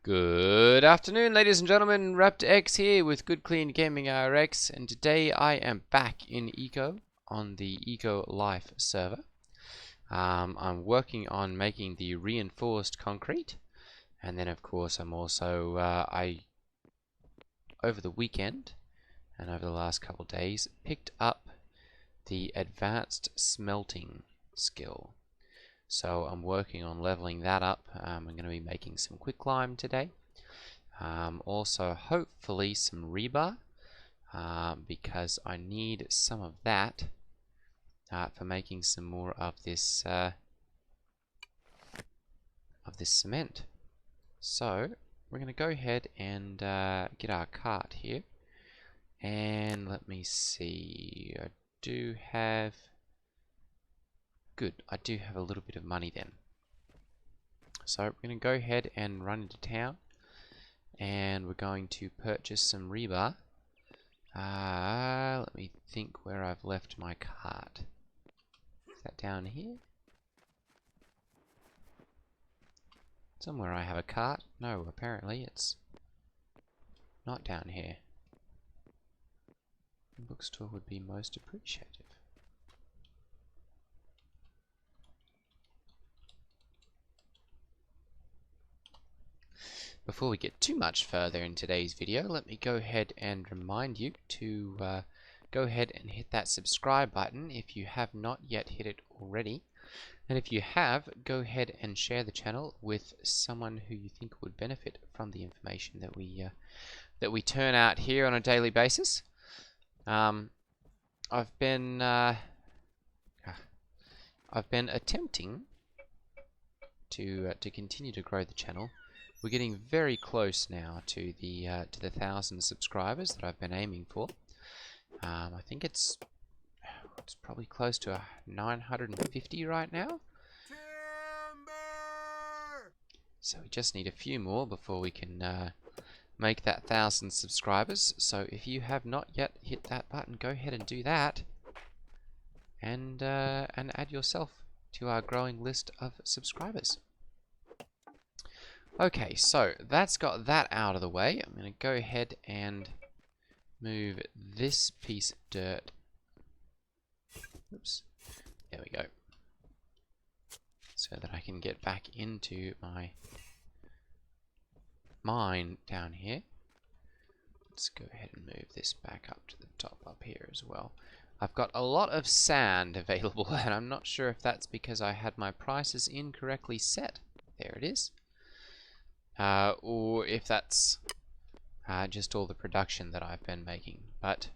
Good afternoon, ladies and gentlemen. Raptor X here with Good Clean Gaming RX, and today I am back in Eco on the ECOlife server. I'm working on making the reinforced concrete, and then of course I'm also over the weekend and over the last couple days picked up the advanced smelting skill. So I'm working on leveling that up. I'm going to be making some quicklime today. Also hopefully some rebar, because I need some of that for making some more of this cement. So we're going to go ahead and get our cart here, and let me see. I do have a little bit of money then. So we're going to go ahead and run into town, and we're going to purchase some rebar. Let me think where I've left my cart. Is that down here? Somewhere I have a cart. No, apparently it's not down here. The bookstore would be most appreciative. Before we get too much further in today's video, let me go ahead and remind you to go ahead and hit that subscribe button if you have not yet hit it already. And if you have, go ahead and share the channel with someone who you think would benefit from the information that we turn out here on a daily basis. I've been attempting to continue to grow the channel. We're getting very close now to the 1,000 subscribers that I've been aiming for. I think it's probably close to 950 right now. So we just need a few more before we can make that 1,000 subscribers. So if you have not yet hit that button, go ahead and do that, and add yourself to our growing list of subscribers. Okay, so that's got that out of the way. I'm going to go ahead and move this piece of dirt. Oops. There we go. So that I can get back into my mine down here. Let's go ahead and move this back up to the top up here as well. I've got a lot of sand available, and I'm not sure if that's because I had my prices incorrectly set. There it is. Or if that's just all the production that I've been making. But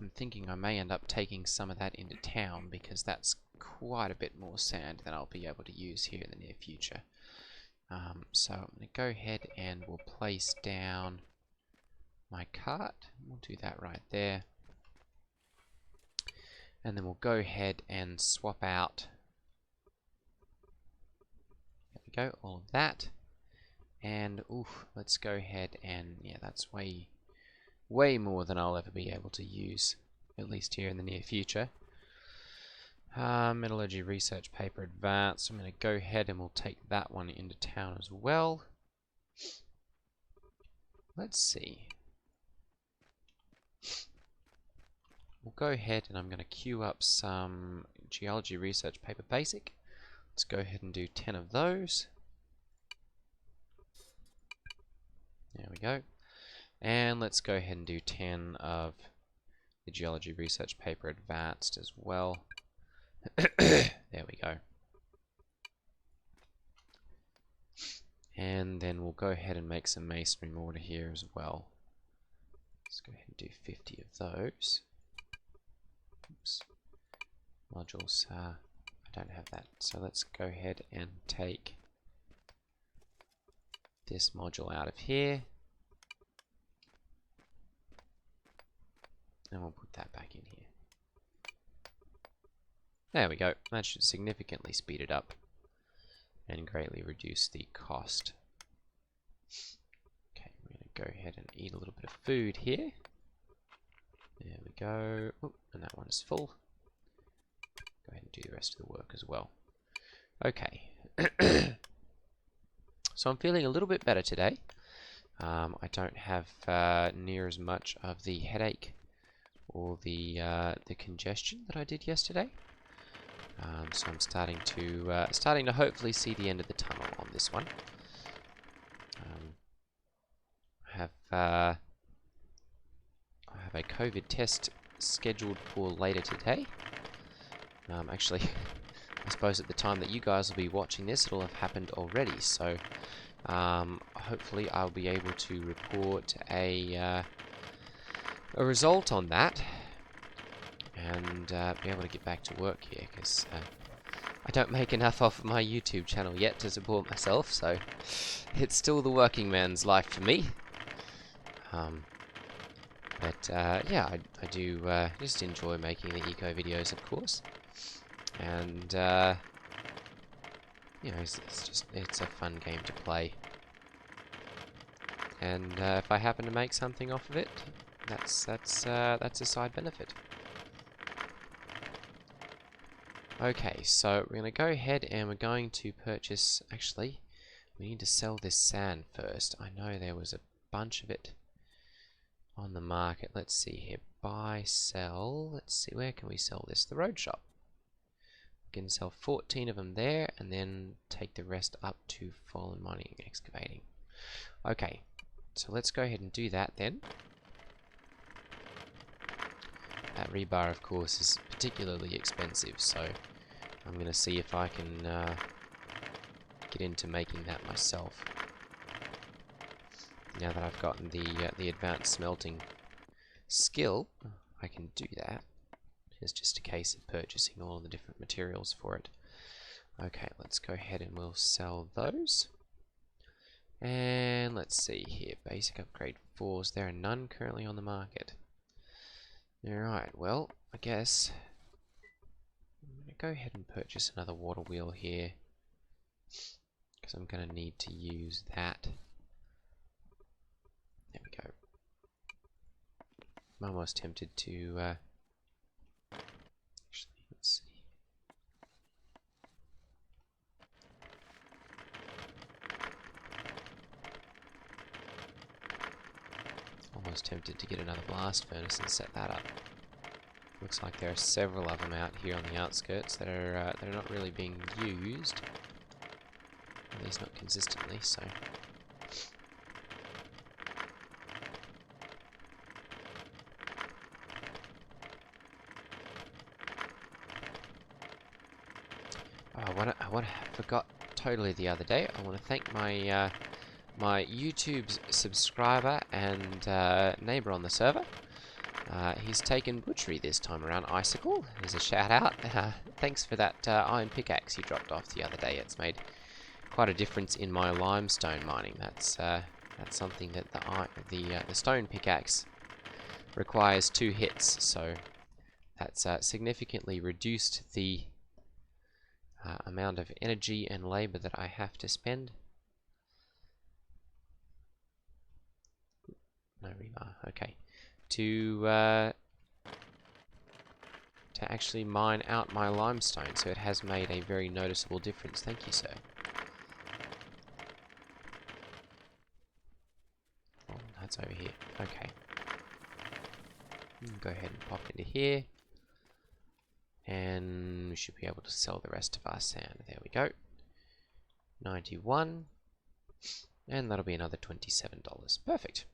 I'm thinking I may end up taking some of that into town, because that's quite a bit more sand than I'll be able to use here in the near future. So I'm going to go ahead and we'll place down my cart. We'll do that right there. And then we'll go ahead and swap out. There we go, all of that. And oof, let's go ahead and, yeah, that's way more than I'll ever be able to use, at least here in the near future. Metallurgy research paper advanced. I'm going to go ahead and we'll take that one into town as well. Let's see. We'll go ahead and I'm going to queue up some geology research paper basic. Let's go ahead and do 10 of those. There we go. And let's go ahead and do 10 of the geology research paper advanced as well. There we go. And then we'll go ahead and make some masonry mortar here as well. Let's go ahead and do 50 of those. Oops. Modules, I don't have that. So let's go ahead and take this module out of here. And we'll put that back in here. There we go. That should significantly speed it up and greatly reduce the cost. Okay, we're going to go ahead and eat a little bit of food here. There we go. Oh, and that one is full. Go ahead and do the rest of the work as well. Okay. So I'm feeling a little bit better today. I don't have near as much of the headache or the congestion that I did yesterday. So I'm starting to hopefully see the end of the tunnel on this one. I have a COVID test scheduled for later today. Actually, I suppose at the time that you guys will be watching this, it'll have happened already. So hopefully I'll be able to report a result on that, and be able to get back to work here, because I don't make enough off my YouTube channel yet to support myself, so it's still the working man's life for me. But yeah, I do just enjoy making the eco videos, of course, and you know, it's a fun game to play, and if I happen to make something off of it, that's a side benefit. Okay, so we're going to go ahead and we're going to purchase. Actually, we need to sell this sand first. I know there was a bunch of it on the market. Let's see here. Buy, sell. Let's see, where can we sell this? The road shop. We can sell 14 of them there, and then take the rest up to Fallen Mining and Excavating. Okay, so let's go ahead and do that then. That rebar, of course, is particularly expensive, so I'm going to see if I can get into making that myself. Now that I've gotten the advanced smelting skill, I can do that. It's just a case of purchasing all of the different materials for it. Okay, let's go ahead and we'll sell those. And let's see here, basic upgrade 4s. There are none currently on the market. Alright, well, I guess I'm going to go ahead and purchase another water wheel here, because I'm going to need to use that. There we go. I'm almost tempted to actually, let's see. Almost tempted to get another blast furnace and set that up. Looks like there are several of them out here on the outskirts that are not really being used, at least not consistently. So I forgot totally the other day. I want to thank my my YouTube subscriber and neighbor on the server. He's taken butchery this time around. Icicle, here's a shout out. Thanks for that iron pickaxe you dropped off the other day. It's made quite a difference in my limestone mining. That's something that the stone pickaxe requires 2 hits, so that's significantly reduced the amount of energy and labor that I have to spend. No rebar. Okay. To actually mine out my limestone, so it has made a very noticeable difference. Thank you, sir. Oh, that's over here. Okay. Go ahead and pop into here, and we should be able to sell the rest of our sand. There we go. 91, and that'll be another $27. Perfect.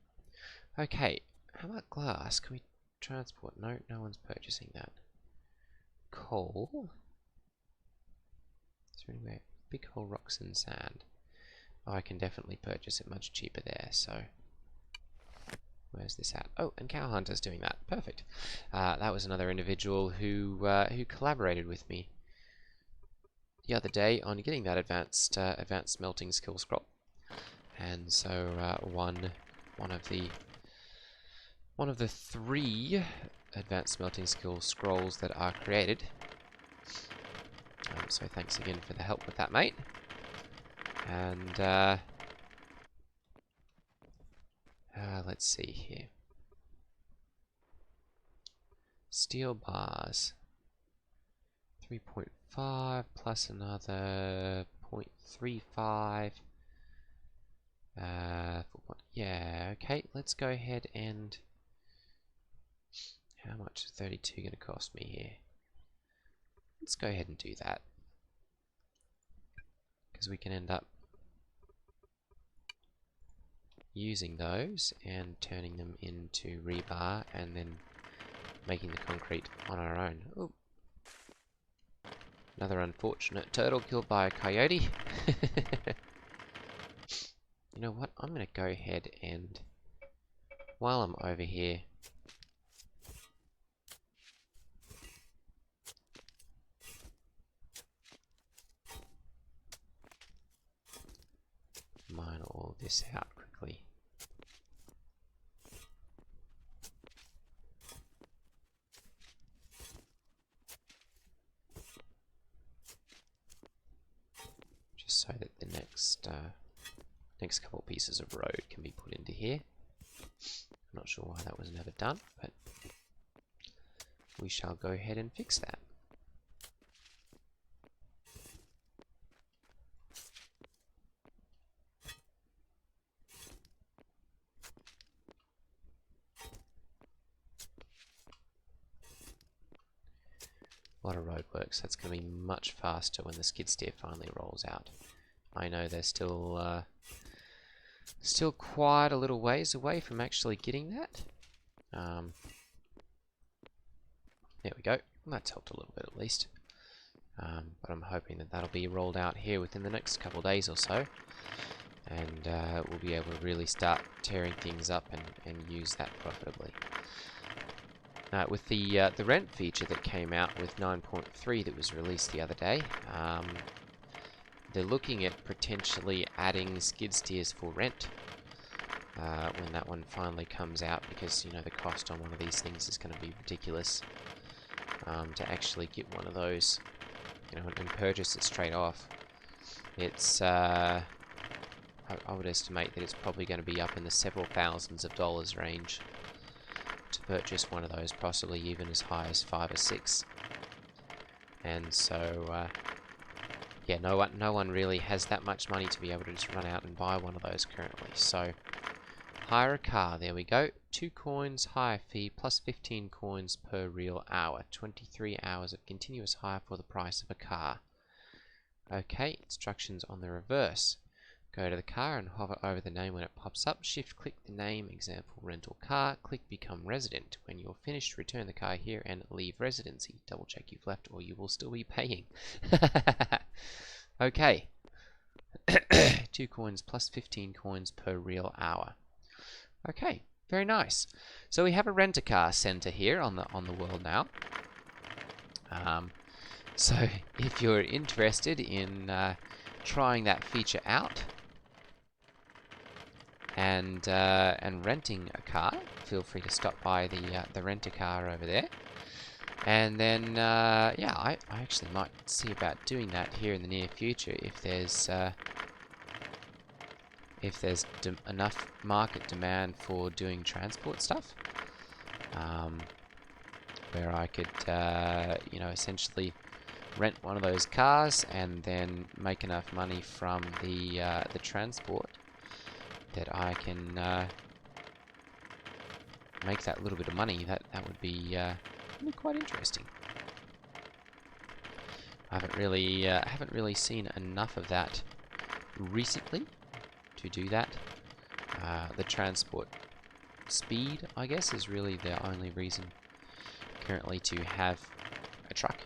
Okay. How about glass? Can we transport? No, no one's purchasing that. Coal. Is there anywhere? Big hole rocks and sand. Oh, I can definitely purchase it much cheaper there, so where's this at? Oh, and Cow Hunter's doing that. Perfect. That was another individual who collaborated with me the other day on getting that advanced smelting skill scroll. And so one of the 3 advanced smelting skill scrolls that are created. So thanks again for the help with that, mate. And let's see here. Steel bars. 3.5 plus another 0.35. Yeah, okay, let's go ahead and... How much is 32 going to cost me here? Let's go ahead and do that. Because we can end up using those and turning them into rebar and then making the concrete on our own. Ooh. Another unfortunate turtle killed by a coyote. You know what? I'm going to go ahead and, while I'm over here, mine all this out quickly. Just so that the next couple pieces of road can be put into here. I'm not sure why that was never done, but we shall go ahead and fix that. A lot of road works. That's going to be much faster when the skid steer finally rolls out. I know they're still quite a little ways away from actually getting that. There we go. That's helped a little bit at least. But I'm hoping that that'll be rolled out here within the next couple of days or so. And we'll be able to really start tearing things up and use that profitably. With the rent feature that came out with 9.3 that was released the other day, they're looking at potentially adding skid steers for rent when that one finally comes out, because you know the cost on one of these things is going to be ridiculous. To actually get one of those, you know, and purchase it straight off, it's I would estimate that it's probably going to be up in the several thousands of dollars range to purchase one of those, possibly even as high as 5 or 6. And so yeah, no one really has that much money to be able to just run out and buy one of those currently. So hire a car, there we go. 2 coins, hire fee, plus 15 coins per real hour. 23 hours of continuous hire for the price of a car. Okay, instructions on the reverse. Go to the car and hover over the name when it pops up. Shift click the name, example rental car. Click become resident. When you're finished, return the car here and leave residency. Double check you've left or you will still be paying. Okay. 2 coins plus 15 coins per real hour. Okay, very nice. So we have a rent-a-car center here on the world now. So if you're interested in trying that feature out and renting a car, feel free to stop by the rent-a-car over there. And then yeah, I actually might see about doing that here in the near future if there's enough market demand for doing transport stuff, where I could you know, essentially rent one of those cars and then make enough money from the transport that I can make that little bit of money. That would be quite interesting. I haven't really seen enough of that recently to do that. The transport speed, I guess, is really the only reason currently to have a truck.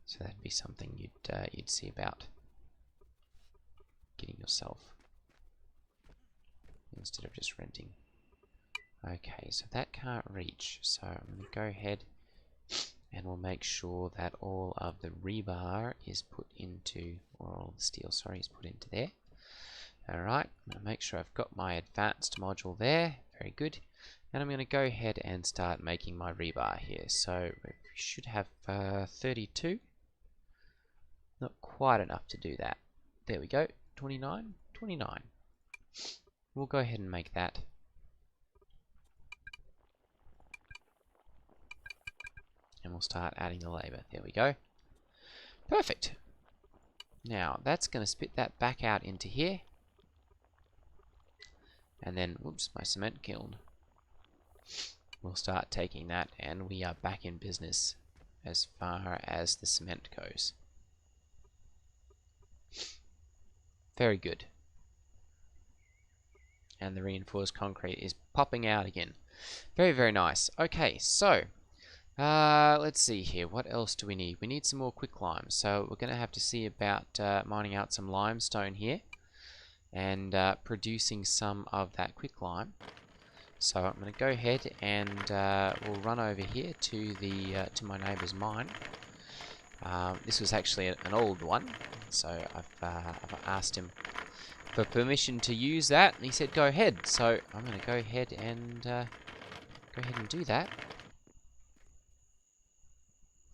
So that'd be something you'd see about getting yourself instead of just renting. Okay, so that can't reach, so I'm going to go ahead and we'll make sure that all of the rebar is put into, or all the steel, sorry, is put into there. Alright, I'm going to make sure I've got my advanced module there. Very good. And I'm going to go ahead and start making my rebar here. So we should have 32. Not quite enough to do that. There we go. 29. We'll go ahead and make that. And we'll start adding the labour. There we go. Perfect. Now, that's going to spit that back out into here. And then, whoops, my cement kiln. We'll start taking that, and we are back in business as far as the cement goes. Very good. And the reinforced concrete is popping out again. Very, very nice. Okay, so let's see here. What else do we need? We need some more quicklime. So we're going to have to see about mining out some limestone here and producing some of that quicklime. So I'm going to go ahead and we'll run over here to the to my neighbour's mine. This was actually an old one, so I've asked him for permission to use that, and he said go ahead. So I'm going to go ahead and do that,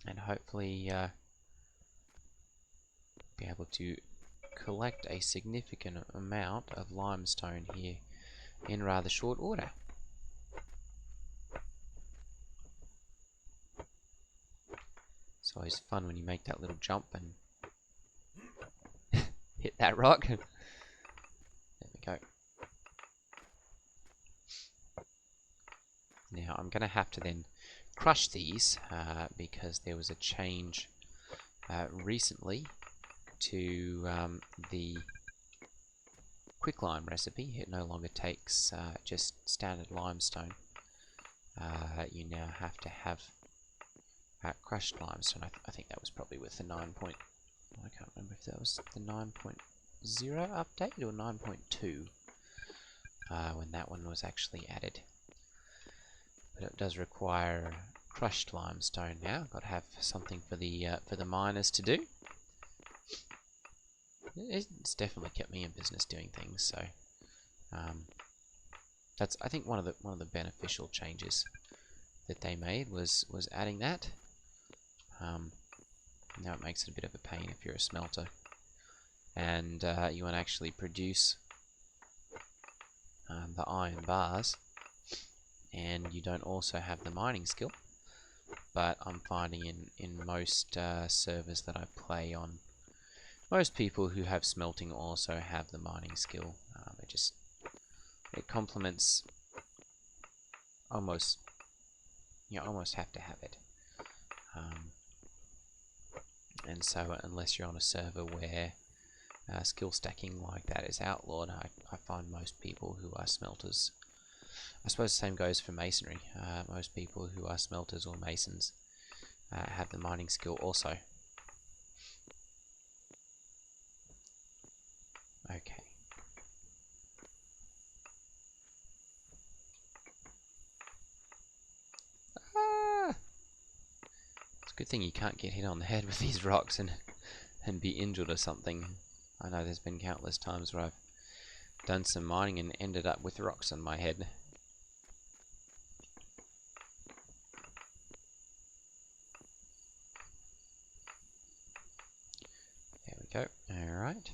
and hopefully be able to collect a significant amount of limestone here in rather short order. It's always fun when you make that little jump and hit that rock. There we go. Now I'm going to have to then crush these because there was a change recently to the quicklime recipe. It no longer takes just standard limestone. You now have to have crushed limestone. I think that was probably with the 9. I can't remember if that was the 9.0 update or 9.2 when that one was actually added. But it does require crushed limestone now. Got to have something for the miners to do. It's definitely kept me in business doing things. So that's, I think, one of the beneficial changes that they made was adding that. Now it makes it a bit of a pain if you're a smelter and you want to actually produce the iron bars, and you don't also have the mining skill. But I'm finding in most servers that I play on, most people who have smelting also have the mining skill. It complements almost. You almost have to have it. And so unless you're on a server where skill stacking like that is outlawed, I find most people who are smelters, I suppose the same goes for masonry, most people who are smelters or masons have the mining skill also. Okay. Good thing you can't get hit on the head with these rocks and be injured or something. I know there's been countless times where I've done some mining and ended up with rocks on my head. There we go. Alright.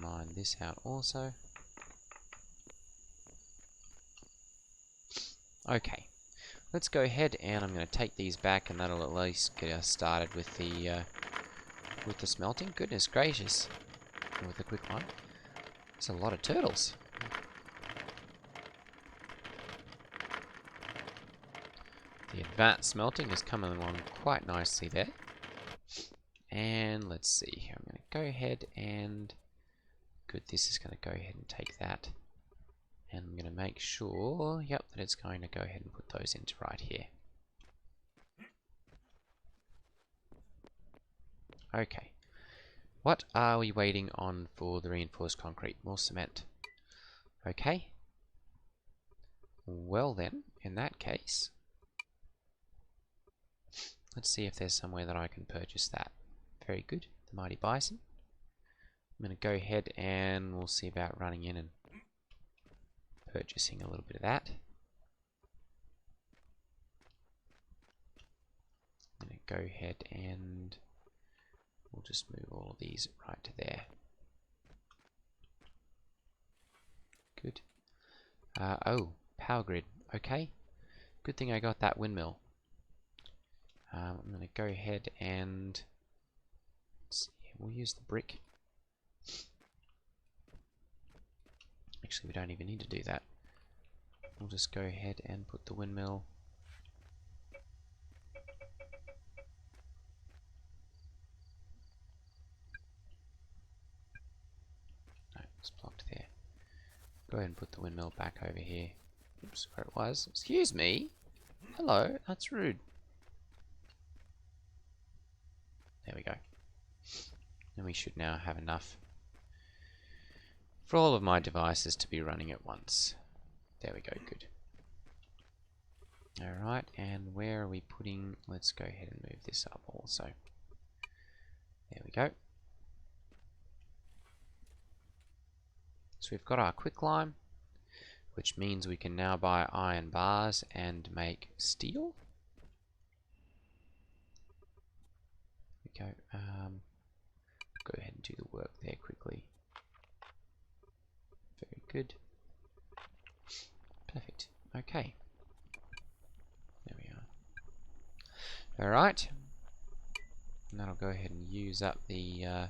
Mine this out also. Okay, let's go ahead and I'm going to take these back, and that'll at least get us started with the smelting. Goodness gracious, and with the quicklime, there's a lot of turtles. The advanced smelting is coming along quite nicely there. And let's see, I'm going to go ahead and good, this is going to go ahead and take that, and I'm going to make sure, yep, that it's going to go ahead and put those into right here. Okay, what are we waiting on for the reinforced concrete? More cement. Okay, well then, in that case, let's see if there's somewhere that I can purchase that. Very good, the mighty bison. I'm going to go ahead and we'll see about running in and purchasing a little bit of that. I'm going to go ahead and we'll just move all of these right to there. Good. Oh, power grid. Okay. Good thing I got that windmill. I'm going to go ahead and we'll use the brick. Actually, we don't even need to do that. We'll just go ahead and put the windmill. No, it's blocked there. Go ahead and put the windmill back over here. Oops, where it was. Excuse me. Hello, that's rude. There we go. And we should now have enough for all of my devices to be running at once. There we go, good. Alright, and where are we putting... Let's go ahead and move this up also. There we go. So we've got our quicklime, which means we can now buy iron bars and make steel. There we go. Go ahead and do the work there quickly. Very good. Perfect. Okay. There we are. Alright. And that'll go ahead and use up the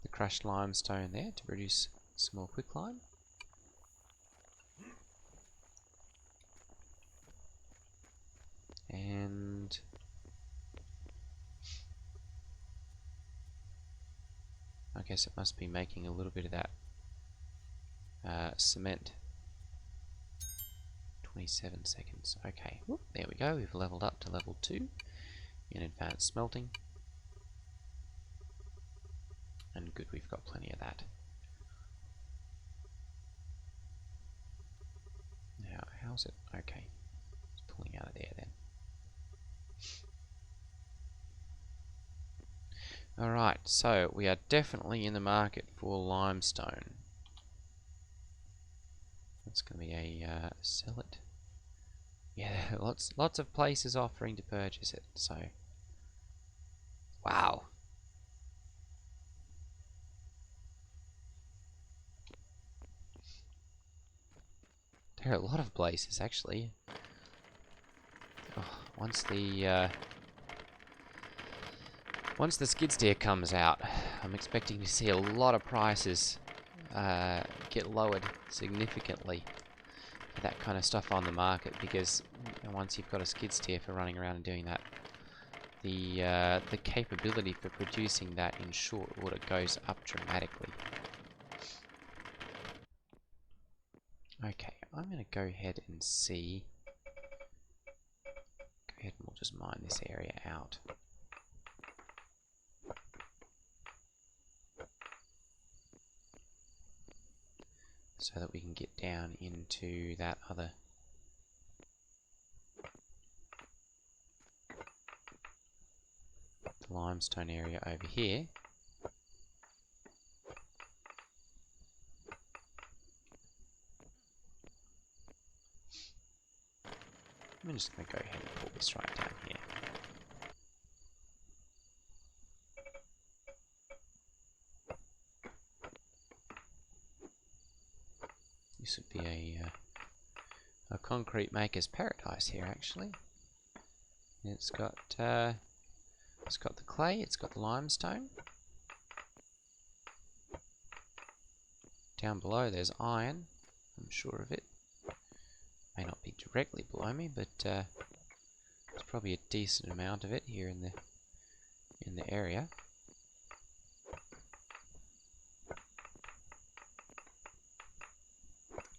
crushed limestone there to produce some more quicklime. And I guess it must be making a little bit of that cement. 27 seconds. Okay, whoop, there we go. We've leveled up to level 2 in advanced smelting. And good, we've got plenty of that. Now, how's it? Okay, it's pulling out of there then. Alright, so we are definitely in the market for limestone. That's going to be a sell it. Yeah, lots of places offering to purchase it. So, wow. There are a lot of places actually. Oh, once the skid steer comes out, I'm expecting to see a lot of prices get lowered significantly for that kind of stuff on the market, because once you've got a skid steer for running around and doing that, the capability for producing that in short order goes up dramatically. Okay, I'm going to go ahead and see. Go ahead and we'll just mine this area out. So that we can get down into that other limestone area over here. I'm just going to go ahead and pull this right down here. This would be a concrete maker's paradise here, actually. It's got the clay, it's got the limestone. Down below there's iron, I'm sure of it. May not be directly below me, but there's probably a decent amount of it here in the area.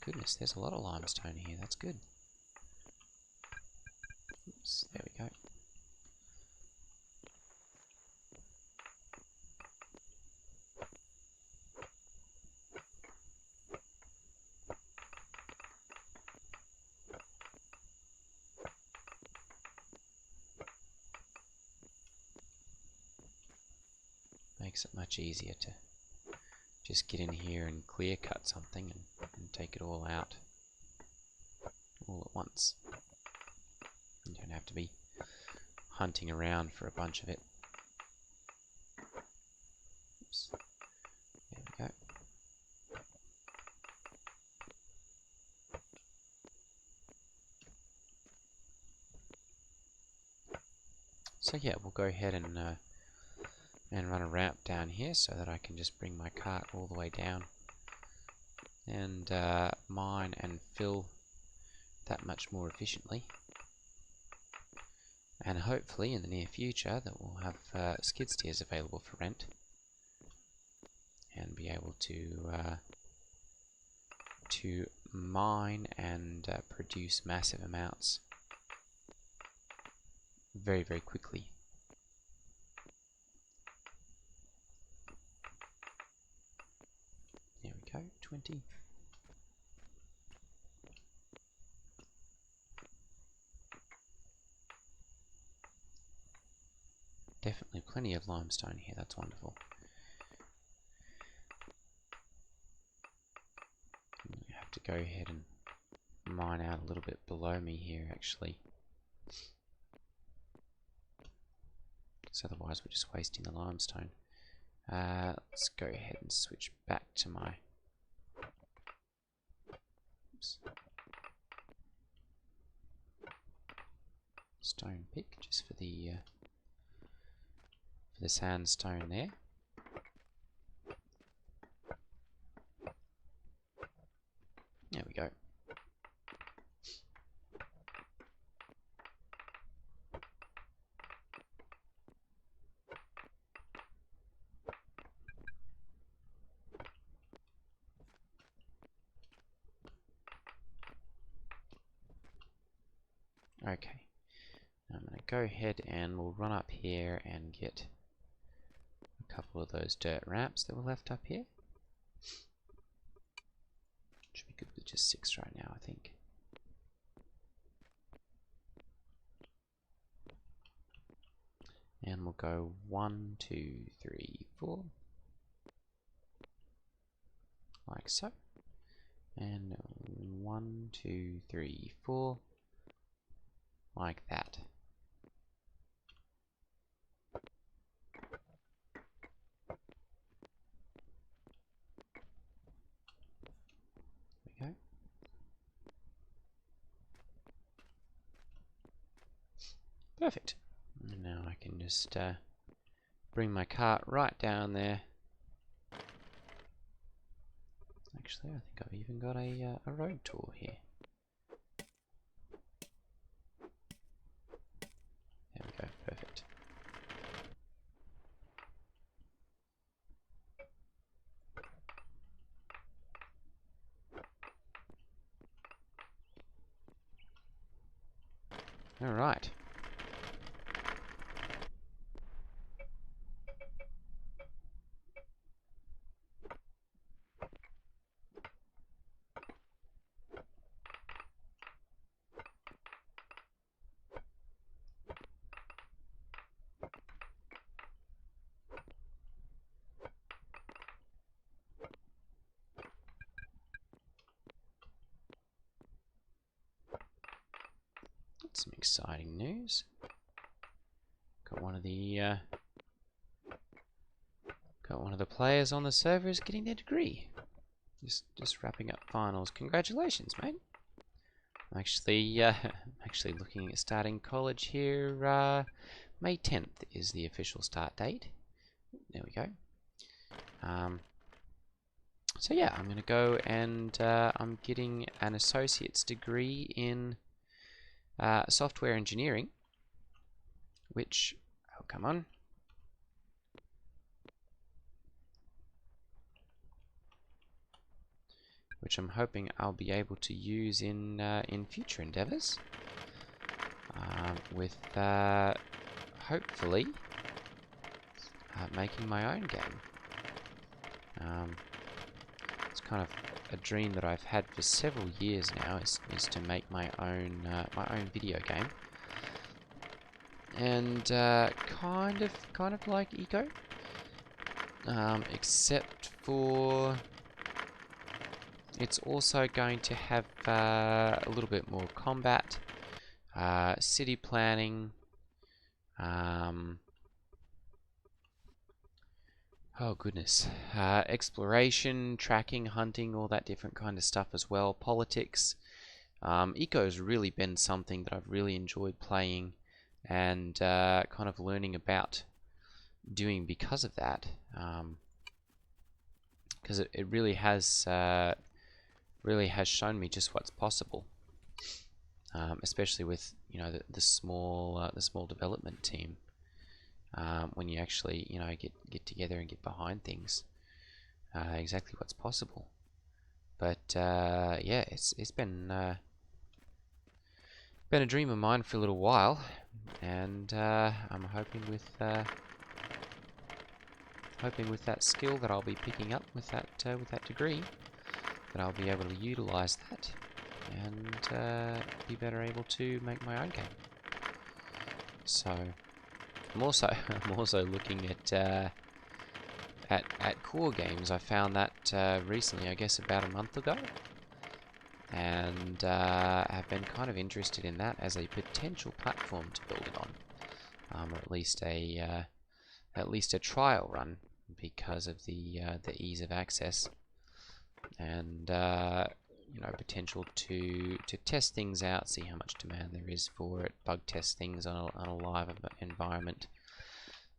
Goodness, there's a lot of limestone here, that's good. Oops, there we go. Makes it much easier to just get in here and clear cut something and take it all out all at once. You don't have to be hunting around for a bunch of it. Oops. There we go. So yeah, we'll go ahead and run a ramp down here so that I can just bring my cart all the way down and mine and fill that much more efficiently. And hopefully in the near future that we'll have skid steers available for rent and be able to mine and produce massive amounts very, very quickly. There we go, 20. Definitely plenty of limestone here, that's wonderful. I have to go ahead and mine out a little bit below me here actually. Because otherwise we're just wasting the limestone. Let's go ahead and switch back to my stone pick just for the sandstone there. There we go. Okay, I'm going to go ahead and we'll run up here and get a couple of those dirt ramps that were left up here. Should be good with just 6 right now, I think. And we'll go 1, 2, 3, 4, like so. And 1, 2, 3, 4. Like that. There we go. Perfect. And now I can just bring my cart right down there. Actually, I think I've even got a road tool here. There we go, perfect. All right. Some exciting news. Got one of the players on the server is getting their degree. Just wrapping up finals. Congratulations, mate. I'm actually looking at starting college here. May 10th is the official start date. There we go. So yeah, I'm gonna go and I'm getting an associate's degree in software engineering, which, oh come on, which I'm hoping I'll be able to use in future endeavors, with hopefully making my own game. It's kind of a dream that I've had for several years now, is to make my own video game, and kind of like Eco, except for it's also going to have a little bit more combat, city planning, Oh goodness, exploration, tracking, hunting, all that different kind of stuff as well. Politics. Eco's really been something that I've really enjoyed playing and kind of learning about doing because of that. Because it really has shown me just what's possible, especially with the small development team. When you actually get together and get behind things, exactly what's possible. But yeah, it's been a dream of mine for a little while, and I'm hoping with that skill that I'll be picking up with that degree, that I'll be able to utilize that and be better able to make my own game. So I'm also looking at core games. I found that recently, I guess about a month ago, and have been kind of interested in that as a potential platform to build it on, or at least a trial run, because of the ease of access and potential to test things out, see how much demand there is for it, bug test things on a live environment,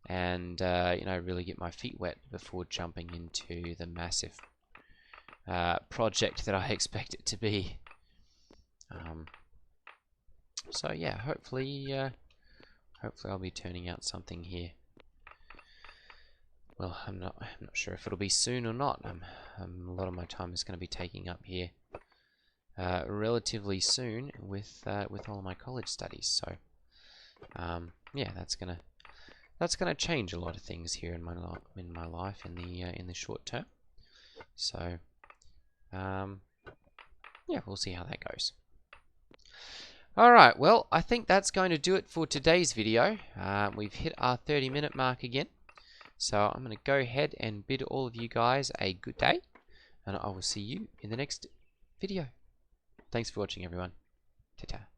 and really get my feet wet before jumping into the massive project that I expect it to be. So yeah, hopefully I'll be turning out something here. Well, I'm not sure if it'll be soon or not. A lot of my time is going to be taking up here relatively soon with all of my college studies. So yeah, that's gonna change a lot of things here in my life in the short term. So yeah, we'll see how that goes. Alright, well, I think that's going to do it for today's video. We've hit our 30-minute mark again. So I'm going to go ahead and bid all of you guys a good day, and I will see you in the next video. Thanks for watching, everyone. Ta-ta.